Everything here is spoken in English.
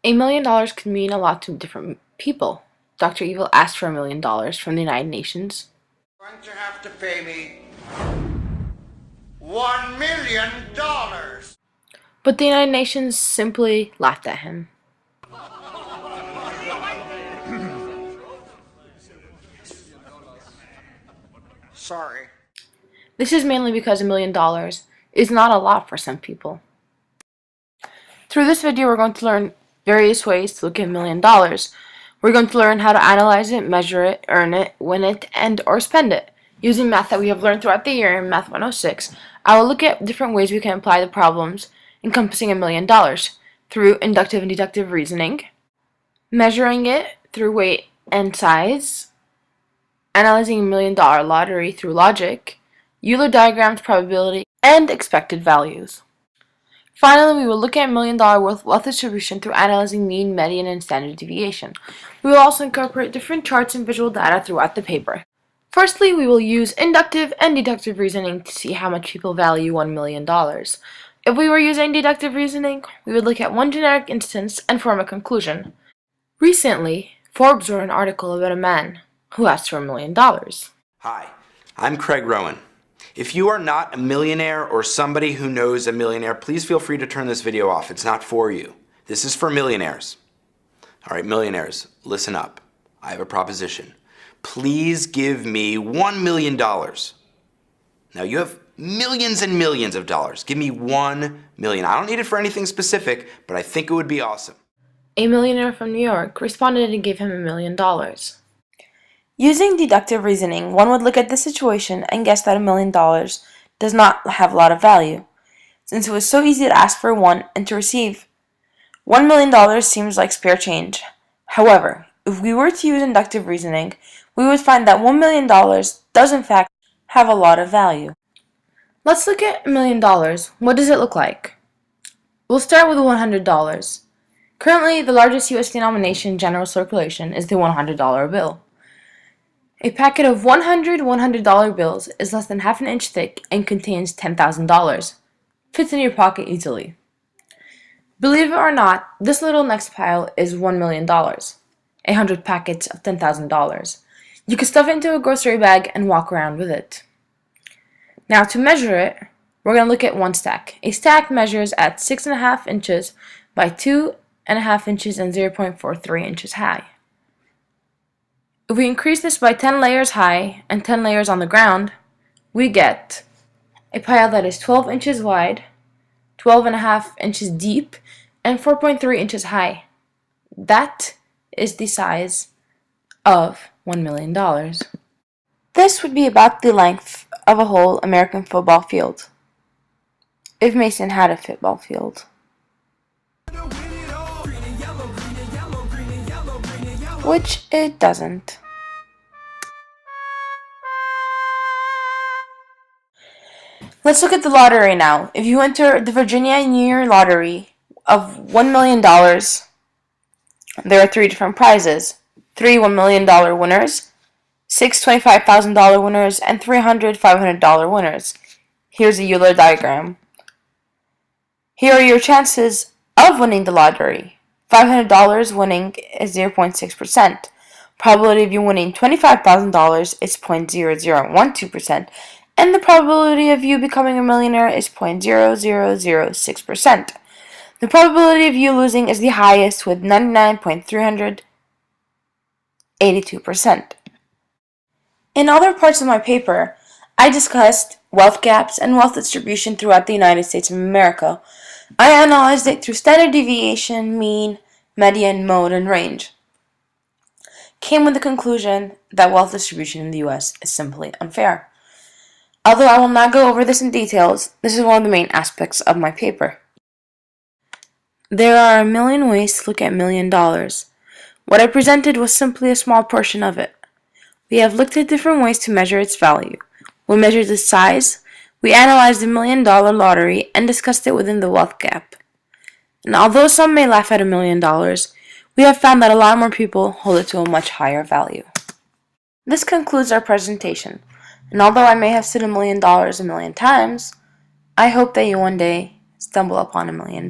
$1 million could mean a lot to different people. Dr. Evil asked for $1 million from the United Nations. You're going to have to pay me $1 million. But the United Nations simply laughed at him. Sorry. This is mainly because $1 million is not a lot for some people. Through this video, we're going to learn various ways to look at $1 million. We're going to learn how to analyze it, measure it, earn it, win it, and or spend it. Using math that we have learned throughout the year in Math 106, I will look at different ways we can apply the problems encompassing $1 million through inductive and deductive reasoning, measuring it through weight and size, analyzing $1 million lottery through logic, Euler diagrams, probability, and expected values. Finally, we will look at $1 million wealth distribution through analyzing mean, median, and standard deviation. We will also incorporate different charts and visual data throughout the paper. Firstly, we will use inductive and deductive reasoning to see how much people value $1 million. If we were using deductive reasoning, we would look at one generic instance and form a conclusion. Recently, Forbes wrote an article about a man who asked for $1 million. Hi, I'm Craig Rowan. If you are not a millionaire or somebody who knows a millionaire, please feel free to turn this video off. It's not for you. This is for millionaires. All right, millionaires, listen up. I have a proposition. Please give me $1 million. Now you have millions and millions of dollars. Give me $1 million. I don't need it for anything specific, but I think it would be awesome. A millionaire from New York responded and gave him $1 million. Using deductive reasoning, one would look at the situation and guess that $1 million does not have a lot of value, since it was so easy to ask for one and to receive. $1 million seems like spare change. However, if we were to use inductive reasoning, we would find that $1 million does in fact have a lot of value. Let's look at $1 million. What does it look like? We'll start with $100. Currently, the largest U.S. denomination in general circulation is the $100 bill. A packet of 100 $100 bills is less than half an inch thick and contains $10,000. Fits in your pocket easily. Believe it or not, this little next pile is $1 million. 100 packets of $10,000. You could stuff it into a grocery bag and walk around with it. Now to measure it, we're going to look at one stack. A stack measures at 6.5 inches by 2.5 inches and 0.43 inches high. If we increase this by 10 layers high and 10 layers on the ground, we get a pile that is 12 inches wide, 12.5 inches deep, and 4.3 inches high. That is the size of $1 million. This would be about the length of a whole American football field, if Mason had a football field. Which it doesn't. Let's look at the lottery now. If you enter the Virginia New Year lottery of $1 million, there are 3 different prizes. 3 $1 million winners, 6 $25,000 winners, and 300 $500 winners. Here's a Euler diagram. Here are your chances of winning the lottery. $500 winning is 0.6%. Probability of you winning $25,000 is 0.0012%. And the probability of you becoming a millionaire is 0.0006%. The probability of you losing is the highest with 99.382%. In other parts of my paper, I discussed wealth gaps and wealth distribution throughout the United States of America. I analyzed it through standard deviation, mean, median, mode, and range. Came with the conclusion that wealth distribution in the U.S. is simply unfair. Although I will not go over this in details, this is one of the main aspects of my paper. There are a million ways to look at $1 million. What I presented was simply a small portion of it. We have looked at different ways to measure its value. We measured its size, we analyzed the $1 million lottery, and discussed it within the wealth gap. And although some may laugh at $1 million, we have found that a lot more people hold it to a much higher value. This concludes our presentation. And although I may have said $1 million a million times, I hope that you one day stumble upon $1 million.